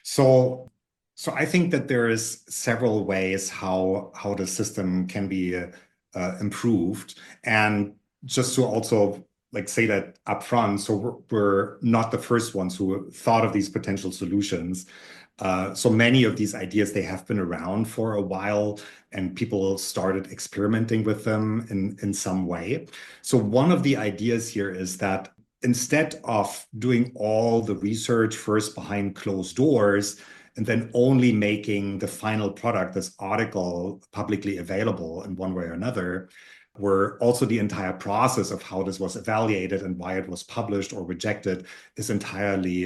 So I think that there is several ways how the system can be improved. And just to also say that up front, so we're not the first ones who thought of these potential solutions. So many of these ideas, they have been around for a while, and people started experimenting with them in some way. So one of the ideas here is that instead of doing all the research first behind closed doors and then only making the final product, this article, publicly available in one way or another, where also the entire process of how this was evaluated and why it was published or rejected is entirely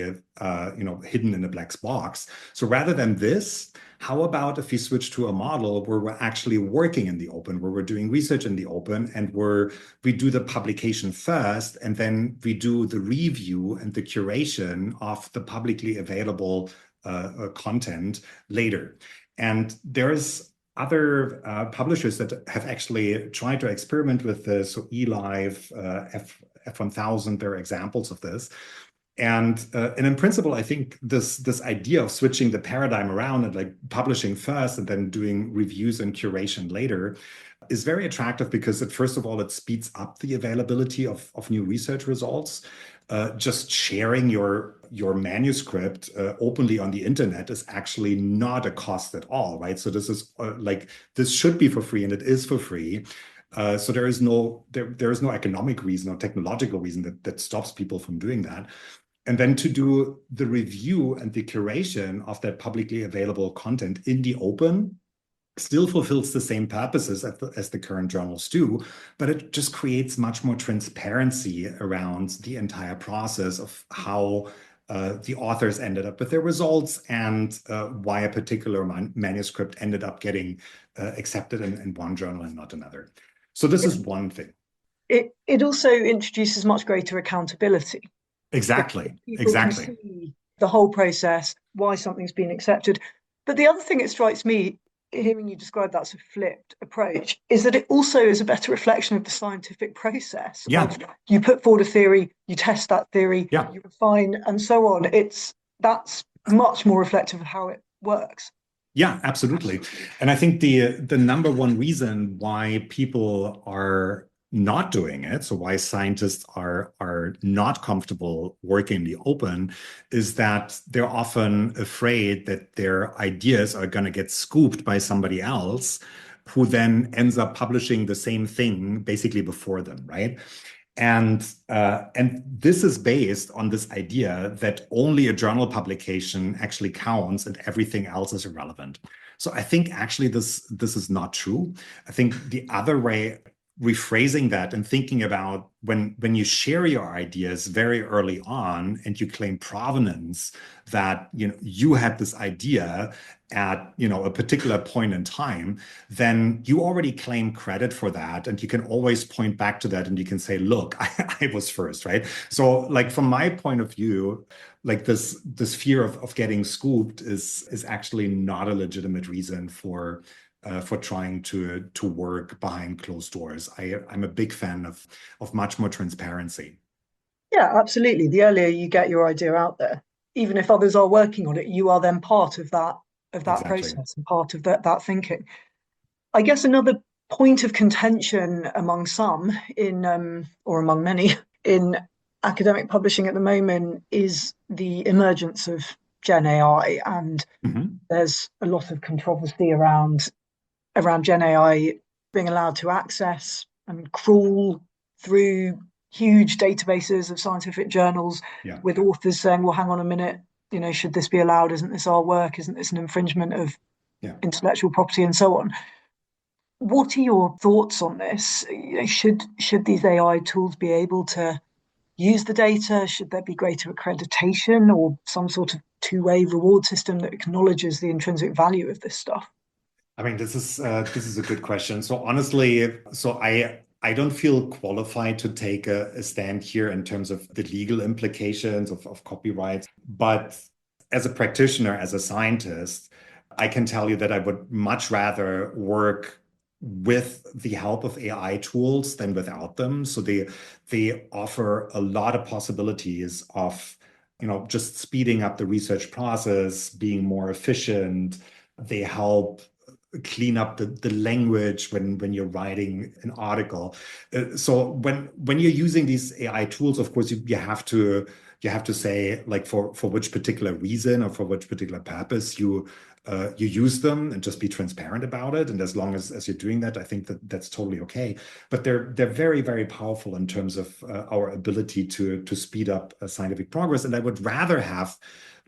hidden in a black box. So rather than this, how about if we switch to a model where we're actually working in the open, where we're doing research in the open, and where we do the publication first, and then we do the review and the curation of the publicly available content later. And there's other publishers that have actually tried to experiment with this. So eLive, F1000, there are examples of this. And in principle, I think this idea of switching the paradigm around and like publishing first and then doing reviews and curation later is very attractive because first of all, it speeds up the availability of new research results. Just sharing your manuscript openly on the internet is actually not a cost at all, right? So this is this should be for free, and it is for free. So there is no economic reason or technological reason that stops people from doing that. And then to do the review and the curation of that publicly available content in the open still fulfills the same purposes as the current journals do, but it just creates much more transparency around the entire process of how the authors ended up with their results and why a particular manuscript ended up getting accepted in one journal and not another. So this is one thing. It also introduces much greater accountability. Exactly. People can see the whole process, why something's been accepted. But the other thing it strikes me, hearing you describe that sort of flipped approach, is that it also is a better reflection of the scientific process. Yeah. You put forward a theory, you test that theory, yeah. you refine, and so on. That's much more reflective of how it works. Yeah, absolutely. And I think the number one reason why people are not doing it, so why scientists are not comfortable working in the open, is that they're often afraid that their ideas are going to get scooped by somebody else who then ends up publishing the same thing basically before them, right? And this is based on this idea that only a journal publication actually counts and everything else is irrelevant. So I think actually this is not true. I think the other way, rephrasing that and thinking about when you share your ideas very early on and you claim provenance, that you had this idea at a particular point in time, then you already claim credit for that, and you can always point back to that and you can say, look, I was first, right? So like from my point of view, like this fear of getting scooped is actually not a legitimate reason for trying to work behind closed doors. I'm a big fan of much more transparency. Yeah, absolutely. The earlier you get your idea out there, even if others are working on it, you are then part of that Exactly. process and part of that thinking. I guess another point of contention among some or among many in academic publishing at the moment is the emergence of Gen AI, and there's a lot of controversy around Gen AI being allowed to access and crawl through huge databases of scientific journals, with authors saying, well, hang on a minute, should this be allowed? Isn't this our work? Isn't this an infringement of intellectual property and so on? What are your thoughts on this? Should these AI tools be able to use the data? Should there be greater accreditation or some sort of two-way reward system that acknowledges the intrinsic value of this stuff? I mean, this is a good question. So honestly, I don't feel qualified to take a stand here in terms of the legal implications of copyright. But as a practitioner, as a scientist, I can tell you that I would much rather work with the help of AI tools than without them. So they offer a lot of possibilities of just speeding up the research process, being more efficient. They help clean up the language when you're writing an article. So when you're using these AI tools, of course, you have to say, like, for which particular reason or for which particular purpose you use them, and just be transparent about it. And as long as you're doing that, I think that's totally okay. But they're very, very powerful in terms of our ability to speed up scientific progress. And I would rather have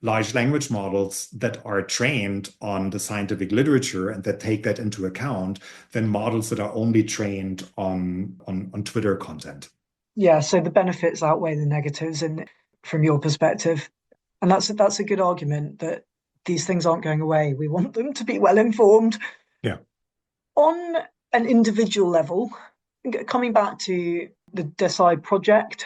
large language models that are trained on the scientific literature and that take that into account than models that are only trained on Twitter content. Yeah, so the benefits outweigh the negatives from your perspective. And that's a good argument that these things aren't going away. We want them to be well informed. Yeah. On an individual level, coming back to the DESI project,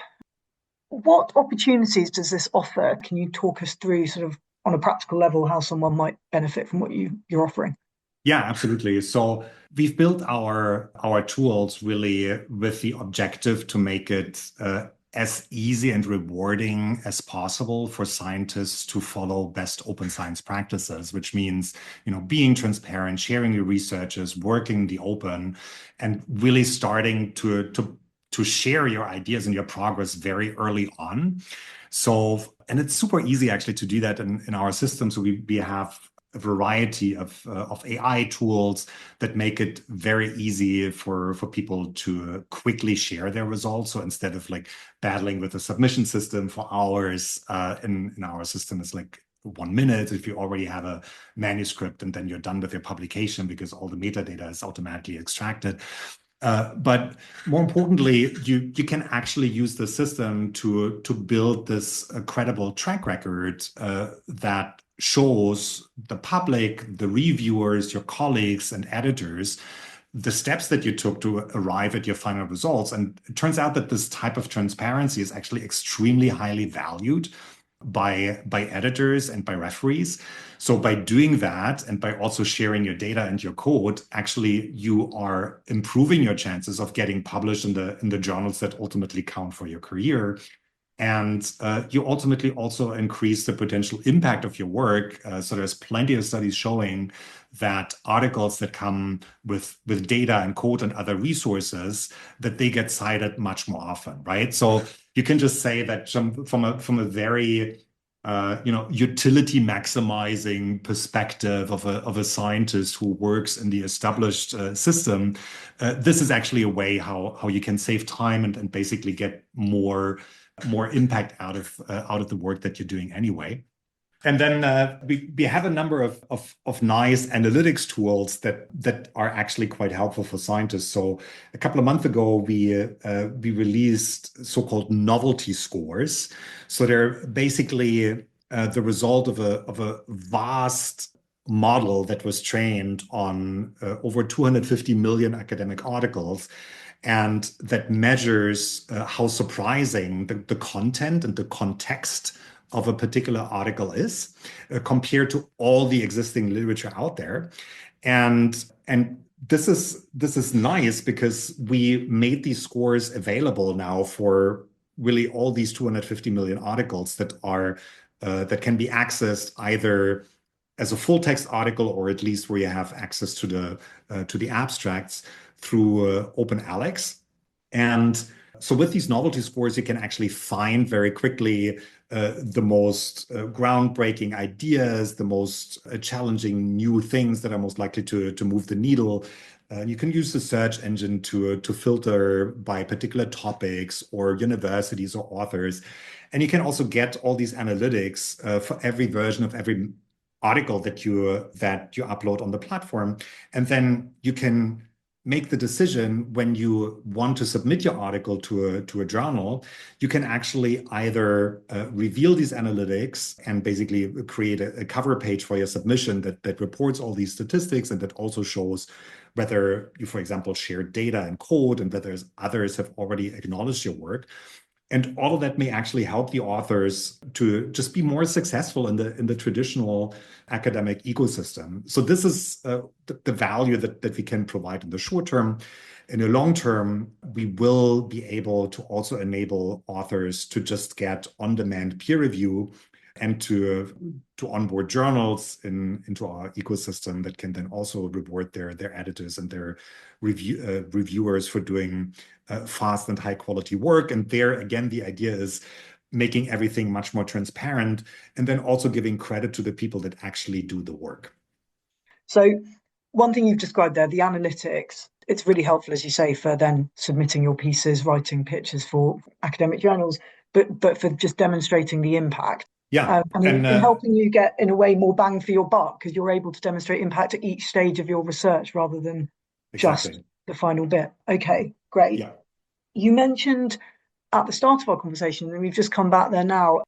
what opportunities does this offer? Can you talk us through sort of on a practical level how someone might benefit from what you're offering? Yeah, absolutely. So we've built our tools really with the objective to make it as easy and rewarding as possible for scientists to follow best open science practices, which means, being transparent, sharing your researches, working the open, and really starting to share your ideas and your progress very early on. So, and it's super easy actually to do that in our system. So we have a variety of AI tools that make it very easy for people to quickly share their results. So instead of like battling with a submission system for hours, in our system it's like 1 minute if you already have a manuscript, and then you're done with your publication because all the metadata is automatically extracted. But more importantly, you can actually use the system to build this credible track record that shows the public, the reviewers, your colleagues and editors, the steps that you took to arrive at your final results. And it turns out that this type of transparency is actually extremely highly valued by editors and by referees. So by doing that and by also sharing your data and your code, actually you are improving your chances of getting published in the journals that ultimately count for your career. And you ultimately also increase the potential impact of your work. So there's plenty of studies showing that articles that come with data and code and other resources, that they get cited much more often, right? So you can just say that from a very utility maximizing perspective of a scientist who works in the established system, this is actually a way how you can save time and basically get more impact out of the work that you're doing anyway. And then we have a number of nice analytics tools that are actually quite helpful for scientists. So a couple of months ago, we released so-called novelty scores. So they're basically the result of a vast model that was trained on over 250 million academic articles, and that measures how surprising the content and the context of a particular article is compared to all the existing literature out there. And this is nice because we made these scores available now for really all these 250 million articles that can be accessed either as a full text article or at least where you have access to the abstracts through OpenAlex. And so with these novelty scores, you can actually find very quickly the most groundbreaking ideas, the most challenging new things that are most likely to move the needle. You can use the search engine to filter by particular topics or universities or authors. And you can also get all these analytics for every version of every article that you upload on the platform. And then you can make the decision when you want to submit your article to a journal. You can actually either reveal these analytics and basically create a cover page for your submission that reports all these statistics and that also shows whether you, for example, share data and code and whether others have already acknowledged your work. And all of that may actually help the authors to just be more successful in the traditional academic ecosystem. So this is the value that we can provide in the short term. In the long term, we will be able to also enable authors to just get on-demand peer review and to onboard journals into our ecosystem that can then also reward their editors and their reviewers for doing fast and high quality work. And there, again, the idea is making everything much more transparent and then also giving credit to the people that actually do the work. So one thing you've described there, the analytics, it's really helpful, as you say, for then submitting your pieces, writing pitches for academic journals, but for just demonstrating the impact. Yeah. And in helping you get, in a way, more bang for your buck, because you're able to demonstrate impact at each stage of your research rather than just the final bit. Okay, great. Yeah. You mentioned at the start of our conversation, and we've just come back there now,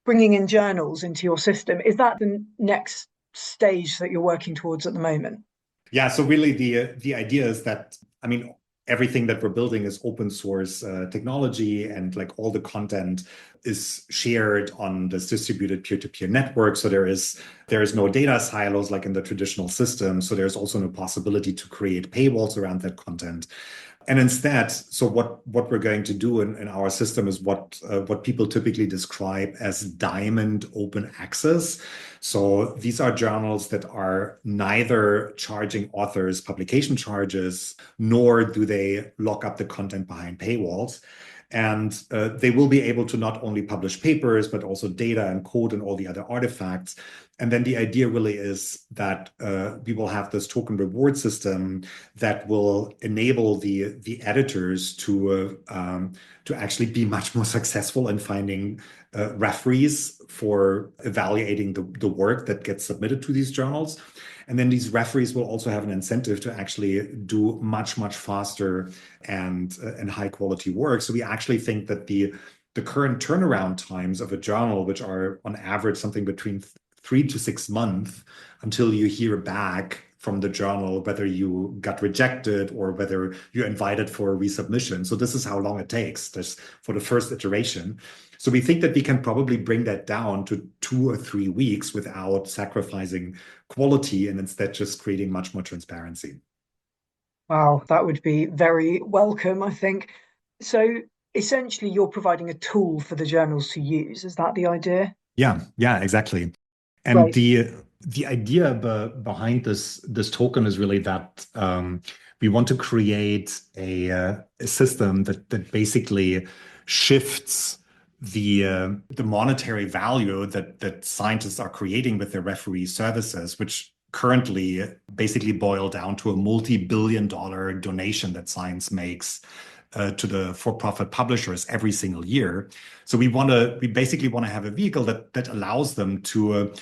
bringing in journals into your system. Is that the next stage that you're working towards at the moment? Yeah, so really the idea is that, I mean, everything that we're building is open source technology, and like all the content is shared on this distributed peer-to-peer network. So there is no data silos like in the traditional system. So there's also no possibility to create paywalls around that content. And instead, so what we're going to do in our system is what people typically describe as diamond open access. So these are journals that are neither charging authors publication charges, nor do they lock up the content behind paywalls. And they will be able to not only publish papers, but also data and code and all the other artifacts. And then the idea really is that we will have this token reward system that will enable the editors to actually be much more successful in finding referees for evaluating the work that gets submitted to these journals. And then these referees will also have an incentive to actually do much faster and high quality work. So we actually think that the current turnaround times of a journal, which are on average something between 3 to 6 months until you hear back from the journal whether you got rejected or whether you're invited for a resubmission. So this is how long it takes just for the first iteration. So we think that we can probably bring that down to 2 or 3 weeks without sacrificing quality, and instead just creating much more transparency. Wow, that would be very welcome, I think. So essentially, you're providing a tool for the journals to use. Is that the idea? Yeah, exactly. And right. The idea behind this token is really that we want to create a system that basically shifts the monetary value that scientists are creating with their referee services, which currently basically boil down to a multi-billion-dollar donation that science makes to the for-profit publishers every single year. So we basically want to have a vehicle that allows them to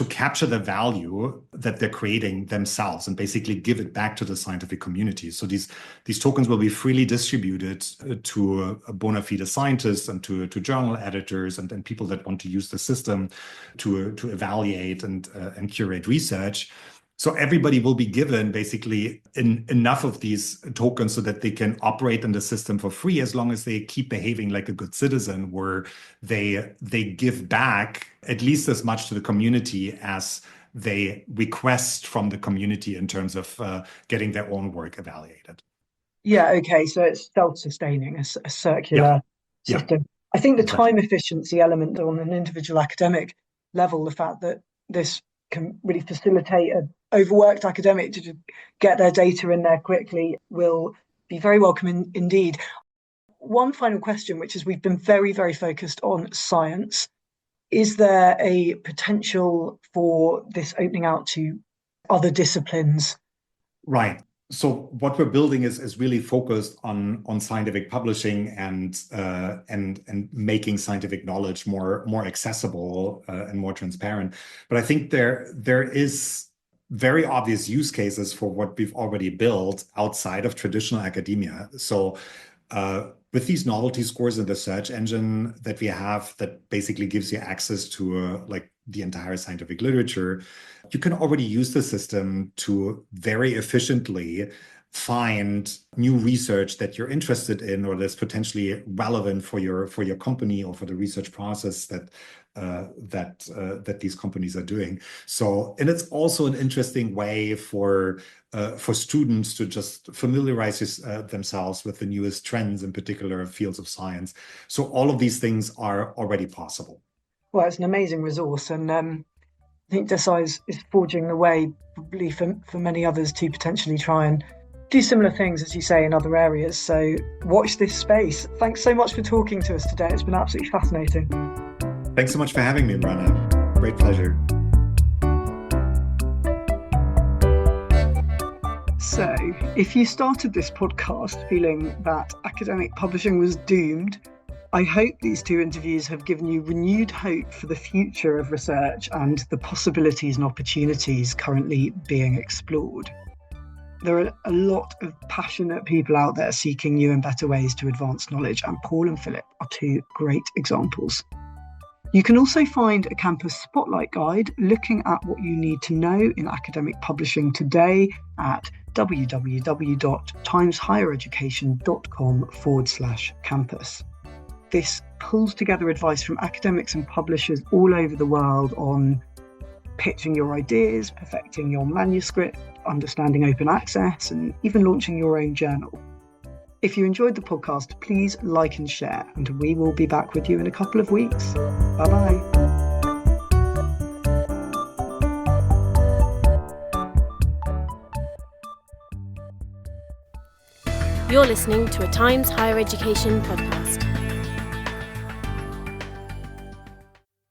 capture the value that they're creating themselves and basically give it back to the scientific community. So these tokens will be freely distributed to bona fide scientists and to journal editors and people that want to use the system to evaluate and curate research. So everybody will be given basically enough of these tokens so that they can operate in the system for free, as long as they keep behaving like a good citizen, where they give back at least as much to the community as they request from the community in terms of getting their own work evaluated. Yeah, okay. So it's self-sustaining, a circular system. I think the time efficiency element on an individual academic level, the fact that this can really facilitate an overworked academic to just get their data in there quickly, will be very welcome indeed. One final question, which is, we've been very, very focused on science. Is there a potential for this opening out to other disciplines? Right. So what we're building is really focused on scientific publishing and making scientific knowledge more accessible and more transparent. But I think there is very obvious use cases for what we've already built outside of traditional academia. So with these novelty scores in the search engine that we have, that basically gives you access to like the entire scientific literature, you can already use the system to very efficiently find new research that you're interested in or that's potentially relevant for your company or for the research process that these companies are doing. So, and it's also an interesting way for students to just familiarize themselves with the newest trends in particular fields of science. So all of these things are already possible. Well, it's an amazing resource, and I think DESI is forging the way probably for many others to potentially try and do similar things, as you say, in other areas. So watch this space. Thanks so much for talking to us today. It's been absolutely fascinating. Thanks so much for having me, Rana. Great pleasure. So, if you started this podcast feeling that academic publishing was doomed, I hope these two interviews have given you renewed hope for the future of research and the possibilities and opportunities currently being explored. There are a lot of passionate people out there seeking new and better ways to advance knowledge, and Paul and Philip are two great examples. You can also find a campus spotlight guide looking at what you need to know in academic publishing today at www.timeshighereducation.com/campus. This pulls together advice from academics and publishers all over the world on pitching your ideas, perfecting your manuscript, understanding open access, and even launching your own journal. If you enjoyed the podcast, please like and share, and we will be back with you in a couple of weeks. Bye-bye. You're listening to a Times Higher Education podcast.